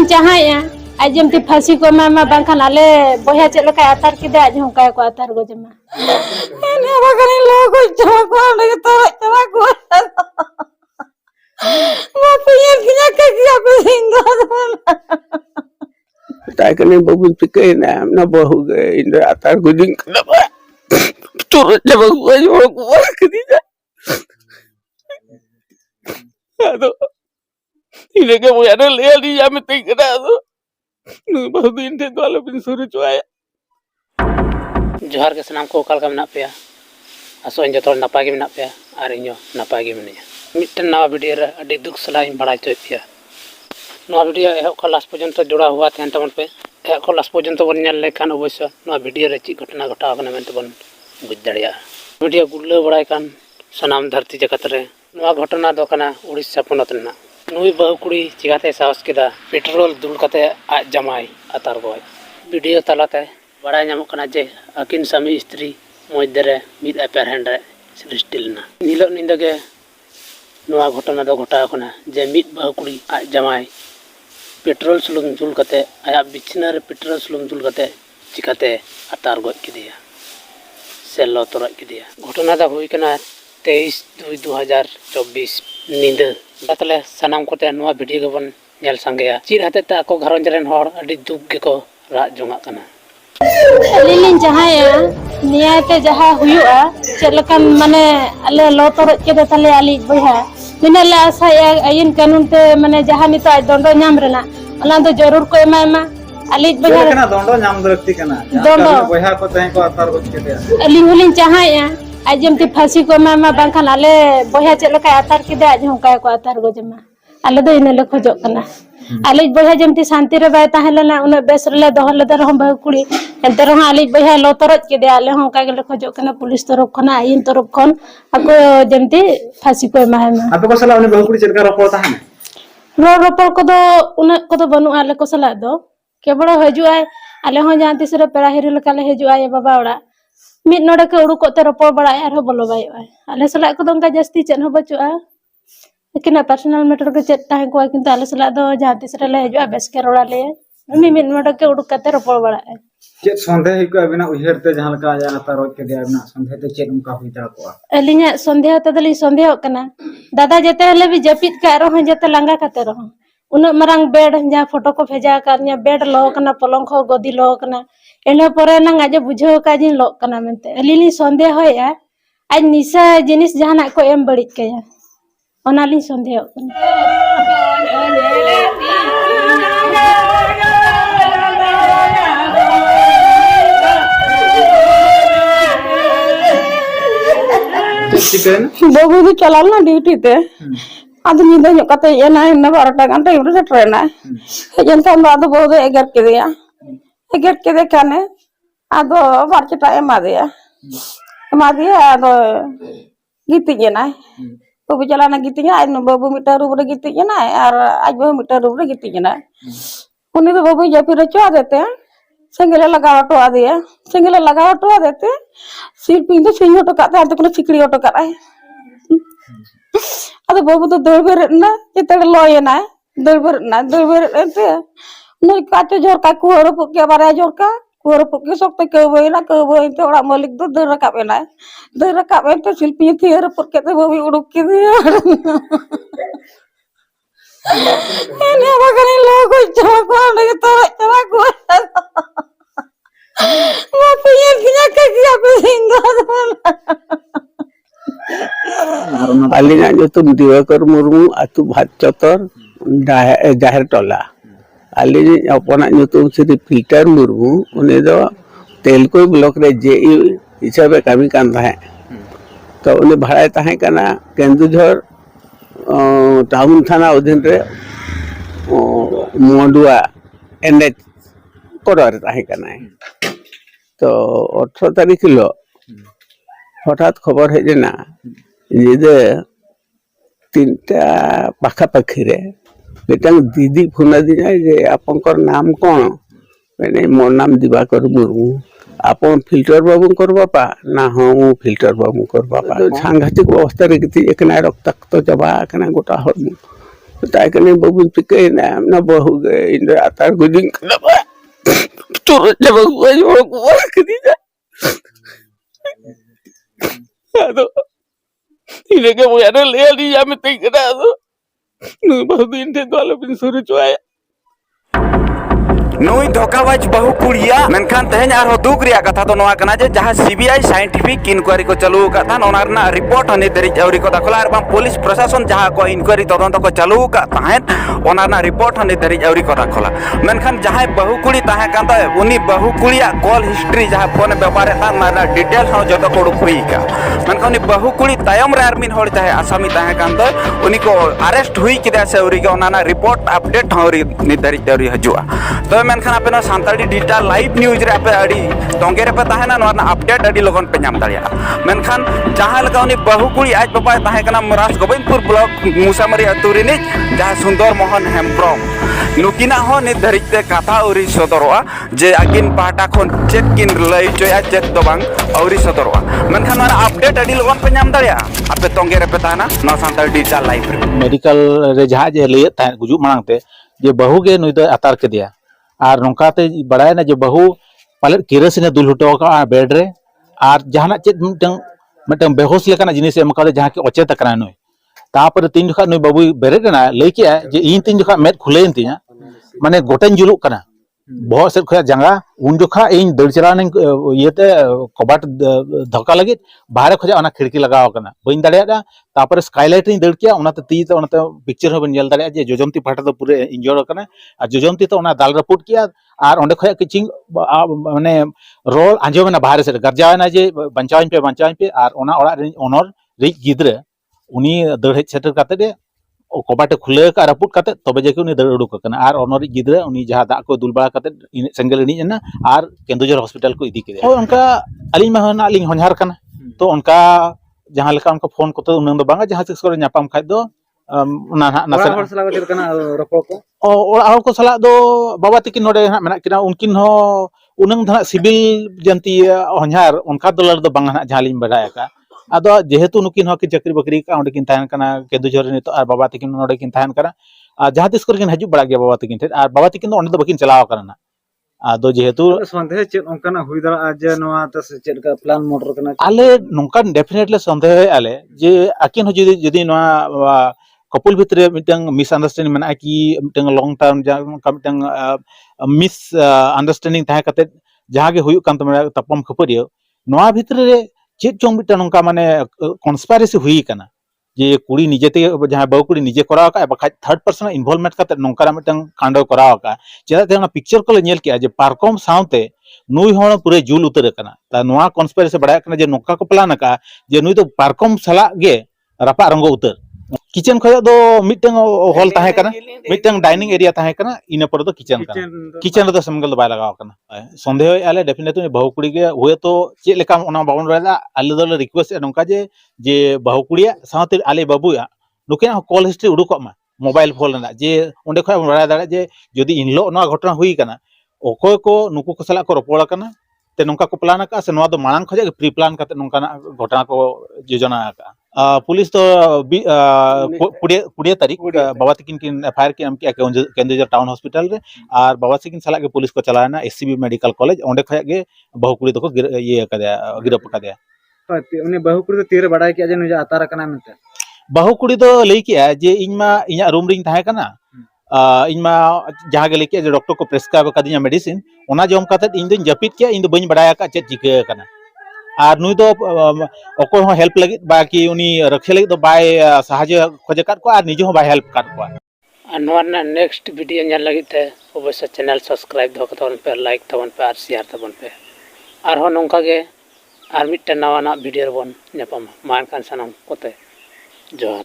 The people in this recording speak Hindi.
लिन चाहे आज जमती फांसी को मा बांखान आले बया चेक लका आतार किदे आज होंका को आतार गो जमा एने बगनी लोग जमा को आने तो जमा को वो पियर किया के किया पे हिंदू ताकने बबुल पिके ना बहु गए इन आतार को दिन करबा चोर जब को कदी जा अदो इने के वो यार ले ली या में ते करा दो बहुत दिन थे तो बिन सुरु चुआया जोहार के सनाम को काल का मना पे आसो जो थोड़ा नपाय के मना पे और इño नपाय के मने मिटन नवा वीडियो रे अडी दुख सलाई बड़ा चोय पे नवा वीडियो ए को लास्ट पर्यंत जुड़ा हुआ थे तमन पे ए को लास्ट पर्यंत बन नेल लेखान अवश्य नवा वीडियो रे ची घटना घटाव कना मेंते बन बुझ दड़िया वीडियो गुल्लो बड़ाय कान सनाम धरती जगत रे नवा घटना दो कना उड़ीसा पोनत ना नुई बहु कुड़ी चिगाते साहस केदा पेट्रोल दुल कते आज जमाई आतार गय वीडियो तलाते बड़ा नाम कना जे अकिन स्वामी स्त्री मध्य रे मिद अपेर हैंड रे सृष्टि लेना नीलो निंदा के नवा घटना दो घटा कना जे मिद बहु कुड़ी आज जमाई पेट्रोल सुलुम जुल कते आया बिछना रे पेट्रोल सुलुम जुल कते चिकाते आतार गय किदिया सेलो तोरा किदिया घटना दा हुई कना 23/2/2024 नींद तले सनाम कोते नवा वीडियो के बन नेल संगया चीर हाते ता को घरंज रेन हर अडी दुख के को रा जोंगा कना लिन चाहे नियाते जहा हुयुआ चलकन माने अले लो तोर के तले आली बहा मिनले आशा आइन कानून ते माने जहा निता दंडो नाम रेना ओना तो जरूर को एमा आली बहा केना दंडो नाम दरक्ति कना दंडो बहा को तहे को आतार बच के दे लिन चाहे आज जमती फांसी को मा बांखान आले बया चेक लका आतार किदे आज होंका को आतार गो जमा आले दो इने ले खोजो कना आले बया जमती शांति रे बाय ताहेलना उन बेस रे दोह ले दर हम बहु कुड़ी एंते रह आले बया लो तरज किदे आले होंका गेले खोजो कना पुलिस तरफ खना आइन तरफ खन आको जमती फांसी को मा आपे को सला उन बहु कुड़ी चेक रपो ताहने रोपड़ को दो उन को दो बनु आले को सला दो केबड़ हजु आय आले हो जहां तिस रे पेड़ा हिरु लका ले हजु आय बाबा ओड़ा मिट नोडे के उड़ुकोते रपड़ बड़ाय आरो बोलो बाय आले सला को दंका जस्ती चेन हो बचुआ किना पर्सनल मैटर के चेक ताहे को किंतु आले सला दो जहां तिस रे ले हजु बेस के रोड़ा ले मिट नोडे के उड़ुकोते रपड़ बड़ाय चेक संदेह हिको अबिना उहेरते जहां लका या तारोज के दे अबिना संदेह ते चेक उनका हुइता को अलिया संदेह तदली संदेह कना दादा जेते हले भी जपित का रहो जेते लंगा कते रहो उन मरंग बेड जहां फोटो को भेजा करनिया बेड लो कना पलंग को गदी लो कना एने परे ना आज बुझो का जिन लो कना मेनते अलिली संदेह होया आज निशा जिनिस जहाना को एम बड़ित कया ओनाली संदेह कना चिकन बाबू भी चलाल ना ड्यूटी ते आदि निंदा जो कते ये ना इन 12 घंटा इमरे से ट्रेन है जन का बाद बहुत एगर के दिया एगर के देखाने आदो बारचटा एमा दिया आदो गीती ना बाबू चलाना गीती आज बाबू मीटर रूप रे गीती ना और आज बाबू मीटर रूप रे गीती ना उन्हें तो बाबू जब फिर चुआ देते हैं सेंगले लगा हटवा दिया सेंगले लगा हटवा देते सिर पिंदो सिंह हटो काते आते कोनो सिकड़ी हटो कराय अदो बाबू तो दौड़ बेर ना जेते लय ना दौड़ बेर एते नई काचे जोर का कुहर पके बारे जोर का कुहर पके सकते के बोइना के बोइते ओड़ा मालिक दो दौड़ रकाबे ना दौड़ रकाबे तो शिल्पी थियर पके ते बाबू उड़ुक के दिया एने बगनी लोग जमा को आने तो जमा को वो पियर किया के किया पे हिंदू आलिना जो तुम दिवाकर मुर्मू अतु भात चतर जाहिर टोला आलिनी अपना जो तुम श्री पीटर मुर्मू उन्हें दो तेलकोई ब्लॉक रे जे हिसाब कमी कान था तो उन्हें भाड़ा ताहे कना केंदुझर टाउन थाना अधीन रे मोडुआ एनएच कोडर ताहे कना तो 18 तारीख लो हठात खबर हेजना जे 3टा पाखा पाखी रे बेटांग दीदी फोन दिना जे आपनकर नाम कोन मैंने मोर नाम दिवाकर मुर्मू आपन फिल्टर बाबू कर बापा ना हां फिल्टर बाबू कर बापा सांघातिक अवस्था रे किति एकना रक्तक्त जबा कना गोटा हरमु बताया कि नहीं बाबू चिके ना हमने बहु गए Indra Atar गुदिंग kenapa turut je bagu aja bagu ketiga aduh ini ke mau ada lihat di jam itu kena aduh nu bahu ini tu alam bin suruh cuai नुई धोखाबाज बहु कुड़िया मेनखान तेहन आरो दुख रिया कथा तो नोआ कना जे जहां सीबीआई साइंटिफिक इंक्वायरी को चालू का ओना रना रिपोर्ट हनी दरी अवरी को दाखला आर पुलिस प्रशासन जहां को इंक्वायरी तदंत को चालू का ताहेन ओना रना रिपोर्ट हनी दरी अवरी को दाखला मेनखान जहां बहु कुड़ी ताहे कान तो उनी बहु कुड़िया कॉल हिस्ट्री जहां फोन व्यवहार ता माना डिटेल हो जतो को हुई का मेनखान उनी बहु कुड़ी तायम रे आर्मिन होड़ चाहे आसामी ताहे कान तो उनी को अरेस्ट हुई किदा से अवरी को ओना रिपोर्ट अपडेट होरी निदरी दरी हजुआ तो मेनखान आपे सानताड़ी डिजिटल लाइव न्यूज रे आपे अड़ी तोंगे रे पे ताहेना नोना अपडेट अड़ी लगन पे नाम दाड़िया मेनखान जहां लगा उनी बहु कुड़ी आज बाबा ताहे कना मरास गोविंदपुर ब्लॉक मुसामरी अतुरी नि जहां सुंदर मोहन हेम्ब्रम नुकिना हो नि धरिते कथा उरी सदरवा जे आगिन पाटा खन चेक किन लई चोया चेक दो बांग औरी सदरवा मेनखान नोना अपडेट अड़ी लगन पे नाम दाड़िया आपे तोंगे रे पे ताहेना नो सानताड़ी डिजिटल लाइव रे मेडिकल रे जहां जे लई ताहे गुजु मांगते जे बहु गे नुई दो अतार के दिया और नौकाते बड़ा ना जो बहु पाले केरोसिन दुल हटो का बेड रे और जहां चेत मिटन बेहोश लेकाना जिनिस एम का जहां के अचेत कना नुई तापर तीन जखा नुई बाबू बेरेद ना लई के जे इन तीन जखा मेद खुलेन तिया माने गोटेन जुलुक कना बहुत से खया जंगा उन जखा इन दड़ चलाने येते कबाट धक्का लगे बाहर खजा ओना खिड़की लगाव कना बइन दाड़िया तापर स्काईलाइट इन दड़ किया ओनाते ती तो ओनाते पिक्चर हो बन जेल दाड़िया जे जोजमती फाटा तो पूरे इंजोर कना और जोजमती तो ओना दाल रपुट किया और ओंडे खया किचिंग माने रोल आंजो में बाहर से गरजावना जे बंचावन पे और ओना ओड़ा ओनर रिच गिद्रे उनी दड़ हेज सेटर काते दे कबाटे खुले का रपुट काते तबे जेके उनी दड़ उडुक कना और ओनर गिद्रे उनी जहां दा को दुल बड़ा काते सेंगल इनी ना और केंदुजर हॉस्पिटल को इदी के उनका अलिंग में होना अलिंग होनहार कना तो उनका जहां लेका उनका फोन को तो उनन दो बांगा जहां से करे न्यापाम खाय दो ना नासे हर सला को कना रपो को और को सला दो बाबा तकिन नोडे मेना किना उनकिन हो उनंग धना सिविल जंती होनहार उनका दलर दो बांगा जहां लिंग बडाय का आदो जेहेतु नुकिन हो कि चाकरी बकरी का ओंडे किन ताहन कना केंदुझर नितो और बाबा तकिन नोडे किन ताहन कना जहां तिस कर किन हजू बड़ा गया बाबा तकिन थे और बाबा तकिन ओंडे दो बकिन चलाव करना आदो जेहेतु संदेह चेत ओंकना हुई दरा जे नोआ तस चेत का प्लान मोटर कना आले नोंकन डेफिनेटली संदेह आले जे अकिन हो जदी नोआ कपुल भितरे मिटंग मिस अंडरस्टैंडिंग मना कि मिटंग लॉन्ग टर्म का मिटंग मिस अंडरस्टैंडिंग ताहे कते जहां गे हुयु कान तमे तपम खपरियो नोआ भितरे रे चेत चोंग मिटन नोंका माने कॉन्स्पायरेसी हुई कना जे कुड़ी निजेते जहां बहु कुड़ी निजे कराव का बखा थर्ड पर्सन इन्वॉल्वमेंट काते नोंका मिटंग कांडो कराव का चेदा ते पिक्चर को नेल किया जे पारकम साउते नुई होण पूरे जुल उतर कना ता नोआ कॉन्स्पायरेसी बड़ा कना जे नोंका को प्लान का जे नुई तो पारकम सला गे रापा रंगो उतर किचन खया दो मिटंग हॉल ताहे कना मिटंग डाइनिंग एरिया ताहे कना इना पर दो किचन कना किचन दो समगल दो बाय लगाव कना संदेह आले डेफिनेटली बहु कुड़ी गे हुए तो चे लेका ओना बाबन रेला आले दो रिक्वेस्ट नोंका जे बहु कुड़िया साथे आले बाबूया नुकिना कॉल हिस्ट्री उडुक मा मोबाइल फोन ना जे ओंडे खय बड़ा दाड़े जे जदी इनलो ना घटना हुई कना ओकोय को नुकु को सला को रोपड़ कना ते नोंका को प्लान का से नोआ दो मांग खजे प्री प्लान करते नोंका ना घटना को योजना का पुलिस तो 20 तारीख बाबा तकिन किन एफआईआर की एम किया केंदुझर टाउन हॉस्पिटल रे और बाबा तकिन सला के पुलिस को चलाना एससीबी मेडिकल कॉलेज ओंडे खय गे बहु कुड़ी तो ये कदया गिरफ कदया उनी बहु कुड़ी तो तीर बड़ा किया जे नुजा अतार कना मेते बहु कुड़ी तो लई किया जे इनमा इया रूम रिंग थाहे कना इनमा जहां गे लई किया जे डॉक्टर को प्रेस्क्राइब कदिया मेडिसिन ओना जम काते इन दिन जपित किया इन दो बइन बड़ा का चे चिके कना और नुई दो अकोय हो हेल्प लगी बाकी उनी रखे लगी तो बाय सहाय्य खोजे काट को और निजे हो बाय हेल्प काट को और नोआ नेक्स्ट वीडियो ñel लगित ते अवश्य चैनल सब्सक्राइब दो कतवन पे लाइक तवन पे और शेयर तवन पे और हो नोंका गे और मिटन नवा वीडियो बन ᱧᱟᱯᱟᱢᱟ मा एनखान सानाम कोते जोहार।